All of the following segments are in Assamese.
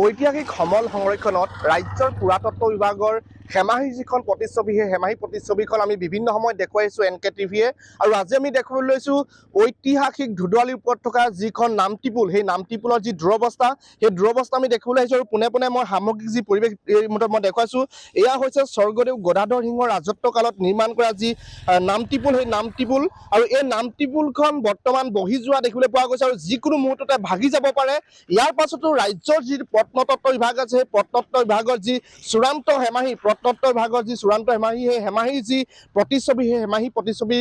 ঐতিহাসিক সমল সংৰক্ষণত ৰাজ্যৰ পুৰাতত্ব বিভাগৰ হেমাহী যিখন প্ৰতিচ্ছবি সেই হেমাহী প্ৰতিচ্ছবিখন আমি বিভিন্ন সময়ত দেখুৱাইছোঁ NK TVয়ে আৰু আজি আমি দেখাবলৈ লৈছোঁ ঐতিহাসিক ধুধুৱালীৰ ওপৰত থকা যিখন নামটিপুল সেই নামটিপুলৰ যি দুৰৱস্থা সেই দুৰৱস্থা আমি দেখিবলৈ আহিছোঁ আৰু পোনে পোনে মই সামগ্ৰিক যি পৰিৱেশ এই মুহূৰ্তত মই দেখুৱাইছোঁ এয়া হৈছে স্বৰ্গদেউ গদাধৰ সিংহৰ ৰাজত্বকালত নিৰ্মাণ কৰা যি নামটিপুল সেই নামটিপুল আৰু এই নামটিপুলখন বৰ্তমান বহি যোৱা দেখিবলৈ পোৱা গৈছে আৰু যিকোনো মুহূৰ্ততে ভাগি যাব পাৰে। ইয়াৰ পাছতো ৰাজ্যৰ যি প্ৰত্নতত্ত্ব বিভাগ আছে সেই প্ৰত্নতত্ত্ব বিভাগৰ যি চূড়ান্ত হেমাহী প্ৰত্নতত্ত্ব বিভাগৰ যি চূড়ান্ত হেমাহী সেই হেমাহীৰ যি প্ৰতিচ্ছবি সেই হেমাহী প্ৰতিচ্ছবি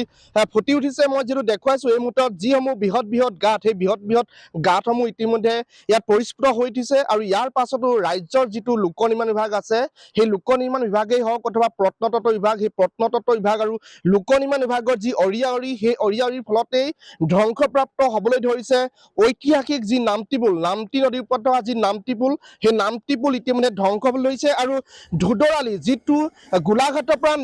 ফুটি উঠিছে। মই যিটো দেখুৱাইছোঁ এই মুহূৰ্তত যিসমূহ বৃহৎ বৃহৎ গাঁত সেই বৃহৎ বৃহৎ গাঁতসমূহ ইতিমধ্যে ইয়াত পৰিস্ফুট হৈ উঠিছে আৰু ইয়াৰ পাছতো ৰাজ্যৰ যিটো লোক নিৰ্মাণ বিভাগ আছে সেই লোক নিৰ্মাণ বিভাগেই হওক অথবা প্ৰত্নতত্ত্ব বিভাগ সেই প্ৰত্নতত্ত্ব বিভাগ আৰু লোক নিৰ্মাণ বিভাগৰ যি অৰিয়া-অৰি সেই অৰিয়া-অৰিৰ ফলতেই ধ্বংসপ্ৰাপ্ত হ'বলৈ ধৰিছে ঐতিহাসিক যি নামটিপুল নামটি নদীৰ ওপৰত থকা যি নামটিপুল সেই নামটিপুল ইতিমধ্যে ধ্বংস হ'বলৈ ধৰিছে আৰু ধুধৰালী যিটো গোলাঘাটৰ পৰা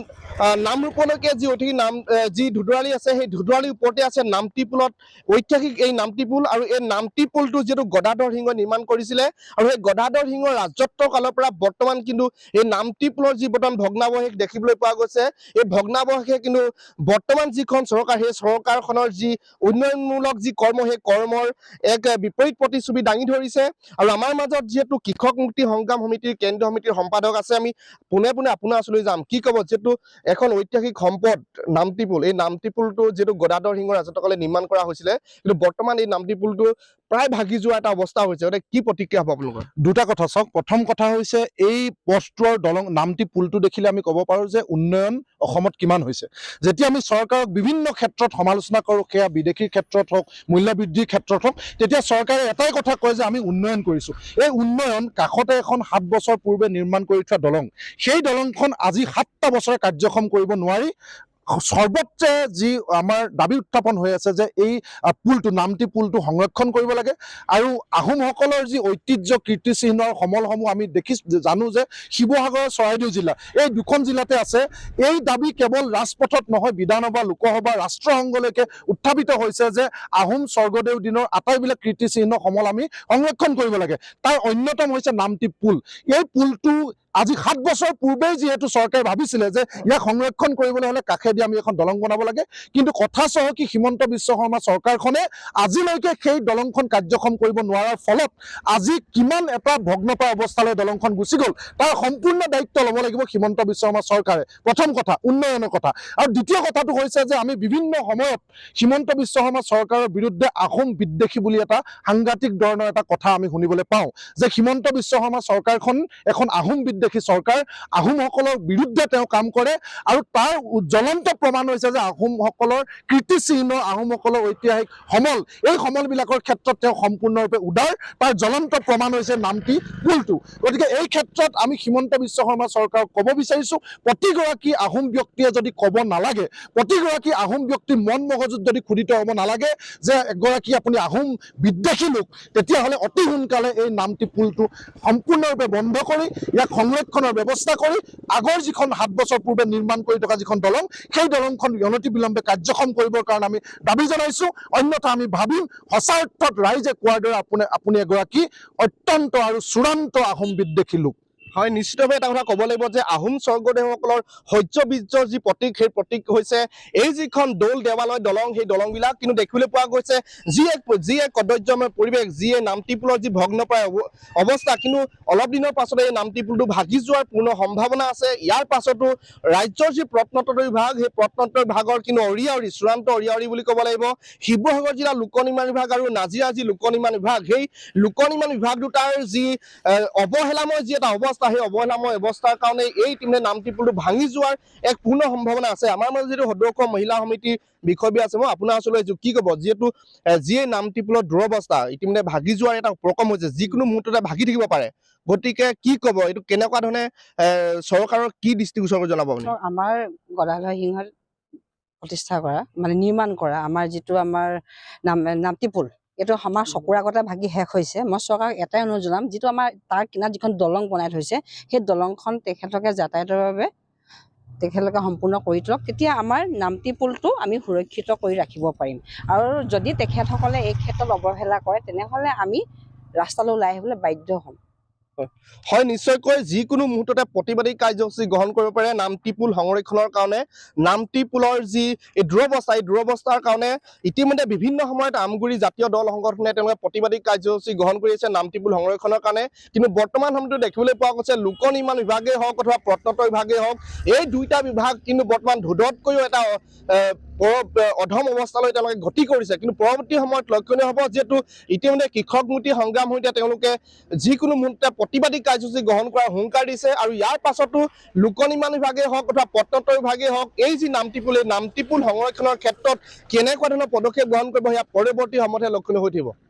নামৰূপলৈকে যি ঐতিহাসিক নাম যি ধুধৰালী আছে সেই ধুধৰালীৰ ওপৰতে আছে নামটিপুলত ঐতিহাসিক এই নামটিপুল আৰু এই নামটিপুলটো যিটো গদাধৰ সিংহই নিৰ্মাণ কৰিছিলে আৰু সেই গদাধৰ সিংহৰ ৰাজত্ব কালৰ পৰা বৰ্তমান কিন্তু এই নামটিপুলৰ যি বৰ্তমান ভগ্নাৱশেষ দেখিবলৈ পোৱা গৈছে এই ভগ্নাৱশেষে কিন্তু বৰ্তমান যিখন চৰকাৰ সেই চৰকাৰখনৰ যি উন্নয়নমূলক যি কৰ্ম সেই কৰ্মৰ এক বিপৰীত প্ৰতিচ্ছবি দাঙি ধৰিছে। আৰু আমাৰ মাজত যিহেতু কৃষক মুক্তি সংগ্ৰাম সমিতিৰ কেন্দ্ৰীয় সমিতিৰ সম্পাদক আছে আমি পোনে পোনে আপোনাৰ ওচৰলৈ যাম। কি ক'ব যিহেতু এখন ঐতিহাসিক সম্পদ নামটিপুল এই নামটিপুলটো যিহেতু গদাধৰ সিংহৰ ৰাজত্বকালে নিৰ্মাণ কৰা হৈছিলে কিন্তু বৰ্তমান এই নামটিপুলটো প্ৰায় ভাগি যোৱা এটা অৱস্থা হৈছে। কি প্ৰতিক্ৰিয়া হ'ব আপোনালোকৰ? দুটা কথা চাওক, প্ৰথম কথা হৈছে এই পথটোৰ দলং নামটিপুলটো দেখিলে আমি ক'ব পাৰোঁ যে উন্নয়ন অসমত কিমান হৈছে। যেতিয়া আমি চৰকাৰক বিভিন্ন ক্ষেত্ৰত সমালোচনা কৰোঁ, সেয়া বিদেশীৰ ক্ষেত্ৰত হওক মূল্য বৃদ্ধিৰ ক্ষেত্ৰত হওক, তেতিয়া চৰকাৰে এটাই কথা কয় যে আমি উন্নয়ন কৰিছোঁ। এই উন্নয়ন কাষতে এখন 7 বছৰ পূৰ্বে নিৰ্মাণ কৰি থোৱা দলং, সেই দলংখন আজি 7টা বছৰে কাৰ্যক্ষম কৰিব নোৱাৰি সৰ্বত্ৰে যি আমাৰ দাবী উত্থাপন হৈ আছে যে এই পুলটো নামটি পুলটো সংৰক্ষণ কৰিব লাগে আৰু আহোমসকলৰ যি ঐতিহ্য কীৰ্তিচিহ্নৰ সমলসমূহ আমি জানো যে শিৱসাগৰ চৰাইদেউ জিলা এই দুখন জিলাতে আছে। এই দাবী কেৱল ৰাজপথত নহয় বিধানসভা লোকসভা ৰাষ্ট্ৰসংঘলৈকে উত্থাপিত হৈছে যে আহোম স্বৰ্গদেউ দিনৰ আটাইবিলাক কীৰ্তিচিহ্ন সমল আমি সংৰক্ষণ কৰিব লাগে। তাৰ অন্যতম হৈছে নামটি পুল। এই পুলটো আজি 7 বছৰ পূৰ্বেই যিহেতু চৰকাৰে ভাবিছিলে যে ইয়াক সংৰক্ষণ কৰিবলৈ হ'লে কাষেদি আমি এখন দলং বনাব লাগে, কিন্তু কথা চহকী হিমন্ত বিশ্ব শৰ্মা চৰকাৰখনে আজিলৈকে সেই দলংখন কাৰ্যক্ষম কৰিব নোৱাৰাৰ ফলত আজি কিমান এটা ভগ্নপ্ৰায় অৱস্থালৈ দলংখন গুচি গ'ল তাৰ সম্পূৰ্ণ দায়িত্ব ল'ব লাগিব হিমন্ত বিশ্ব শৰ্মা চৰকাৰে। প্ৰথম কথা উন্নয়নৰ কথা, আৰু দ্বিতীয় কথাটো হৈছে যে আমি বিভিন্ন সময়ত হিমন্ত বিশ্ব শৰ্মা চৰকাৰৰ বিৰুদ্ধে আহোম বিদ্বেষী বুলি এটা সাংঘাতিক ধৰণৰ এটা কথা আমি শুনিবলৈ পাওঁ যে হিমন্ত বিশ্ব শৰ্মা চৰকাৰখন এখন আহোম বিদ্বেষী চৰকাৰ, আহোমসকলৰ বিৰুদ্ধে তেওঁ কাম কৰে আৰু তাৰ জ্বলন্ত প্ৰমাণ হৈছে যে আহোমসকলৰ কীৰ্তিচিহ্ন আহোমসকলৰ ঐতিহাসিক সমল এই সমলবিলাকৰ ক্ষেত্ৰত তেওঁ সম্পূৰ্ণৰূপে উদাৰ। তাৰ জ্বলন্ত প্ৰমাণ হৈছে নামটি পুলটো। গতিকে এই ক্ষেত্ৰত আমি হিমন্ত বিশ্ব শৰ্মা চৰকাৰক ক'ব বিচাৰিছোঁ, প্ৰতিগৰাকী আহোম ব্যক্তিয়ে যদি ক'ব নালাগে, প্ৰতিগৰাকী আহোম ব্যক্তিৰ মন মগজুত যদি খুদিত হ'ব নালাগে যে এগৰাকী আপুনি আহোম বিদ্বেষী লোক, তেতিয়াহ'লে অতি সোনকালে এই নামটি পুলটো সম্পূৰ্ণৰূপে বন্ধ কৰি ইয়াক সংৰক্ষণৰ ব্যৱস্থা কৰি আগৰ যিখন 7 বছৰ পূৰ্বে নিৰ্মাণ কৰি থকা যিখন দলং সেই দলংখন অনতিবিলম্বে কাৰ্যক্ষম কৰিবৰ কাৰণে আমি দাবী জনাইছোঁ। অন্যথা আমি ভাবিম সঁচা অৰ্থত ৰাইজে কোৱাৰ দৰে আপুনি এগৰাকী অত্যন্ত আৰু চূড়ান্ত আহোম বিদ্বেষী লোক। হয়, নিশ্চিতভাৱে এটা কথা ক'ব লাগিব যে আহোম স্বৰ্গদেউসকলৰ শৌৰ্য বীৰ্যৰ যি প্ৰতীক সেই প্ৰতীক হৈছে এই যিখন দৌল দেৱালয় দলং সেই দলংবিলাক কিন্তু দেখিবলৈ পোৱা গৈছে যি এক কদৰ্যময় পৰিৱেশ, যিয়ে নামটিপুলৰ যি ভগ্নপ্ৰায় অৱস্থা, কিন্তু অলপ দিনৰ পাছতে এই নামটিপুলটো ভাগি যোৱাৰ পূৰ্ণ সম্ভাৱনা আছে। ইয়াৰ পাছতো ৰাজ্যৰ যি প্ৰত্নতত্ত্ব বিভাগ সেই প্ৰত্নতত্ত্ব বিভাগৰ কিন্তু অৰিয়া-অৰি চূড়ান্ত অৰিয়া-অৰি বুলি ক'ব লাগিব শিৱসাগৰ জিলা লোক নিৰ্মাণ বিভাগ আৰু নাজিৰা যি লোক নিৰ্মাণ বিভাগ, সেই লোক নিৰ্মাণ বিভাগ দুটাৰ যি অৱহেলাময় যি এটা অৱস্থা সেই অৱহেলাময় অৱস্থাৰ কাৰণে এই ইতিমধ্যে নামটিপুলটো ভাঙি যোৱাৰ এক পূৰ্ণ সম্ভাৱনা আছে। আমাৰ মাজত যিটো সদস্য মহিলা সমিতিৰ বিষয়ববীয়া আছে, মই আপোনাৰ ওচৰলৈ কি ক'ব যিহেতু যিয়ে নামটিপুলৰ দুৰৱস্থা ইতিমধ্যে ভাগি যোৱাৰ এটা উপক্ৰম হৈছে, যিকোনো মুহূৰ্ততে ভাগি থাকিব পাৰে, গতিকে কি ক'ব এইটো কেনেকুৱা ধৰণে চৰকাৰৰ কি দৃষ্টিগোচৰ জনাব আপুনি? আমাৰ গদাধৰ সিংহৰ প্ৰতিষ্ঠা কৰা মানে নিৰ্মাণ কৰা আমাৰ যিটো আমাৰ নামটিপুল এইটো আমাৰ চকুৰ আগতে ভাগি শেষ হৈছে। মই চৰকাৰক এটাই অনুৰোধ জনাম, যিটো আমাৰ তাৰ কিনাৰত যিখন দলং বনাই থৈছে সেই দলংখন তেখেতলোকে যাতায়াতৰ বাবে তেখেতলোকে সম্পূৰ্ণ কৰি তোলক, তেতিয়া আমাৰ নামটিপুলটো আমি সুৰক্ষিত কৰি ৰাখিব পাৰিম। আৰু যদি তেখেতসকলে এই ক্ষেত্ৰত অৱহেলা কৰে তেনেহ'লে আমি ৰাস্তালৈ ওলাই আহিবলৈ বাধ্য হ'ম। হয় নিশ্চয়কৈ যিকোনো মুহূৰ্ততে প্ৰতিবাদী কাৰ্যসূচী গ্ৰহণ কৰিব পাৰে নামটি পুল সংৰক্ষণৰ কাৰণে নামটি পুলৰ যি এই দুৰৱস্থা এই দুৰৱস্থাৰ কাৰণে ইতিমধ্যে বিভিন্ন সময়ত আমগুৰি জাতীয় দল সংগঠনে তেওঁলোকে প্ৰতিবাদী কাৰ্যসূচী গ্ৰহণ কৰি আছে নামটি পুল সংৰক্ষণৰ কাৰণে কিন্তু বৰ্তমান সময়তো দেখিবলৈ পোৱা গৈছে লোক নিৰ্মাণ বিভাগেই হওক অথবা প্ৰত্নতত্ত্ব বিভাগেই হওক এই দুইটা বিভাগ কিন্তু বৰ্তমান ধোধতকৈও এটা অধম অৱস্থালৈ তেওঁলোকে গতি কৰিছে কিন্তু পৰৱৰ্তী সময়ত লক্ষণীয় হ'ব যিহেতু ইতিমধ্যে কৃষক মুক্তি সংগ্ৰাম সমিতিয়ে তেওঁলোকে যিকোনো মুহূৰ্ততে প্ৰতিবাদী কাৰ্যসূচী গ্ৰহণ কৰাৰ হুংকাৰ দিছে আৰু ইয়াৰ পাছতো লোক নিৰ্মাণ বিভাগেই হওক অথবা প্ৰত্নতত্ত্ব বিভাগেই হওক এই যি নামটি পুল এই নামটি পুল সংৰক্ষণৰ ক্ষেত্ৰত কেনেকুৱা ধৰণৰ পদক্ষেপ গ্ৰহণ কৰিব সেয়া পৰৱৰ্তী সময়তহে লক্ষণীয় হৈ থাকিব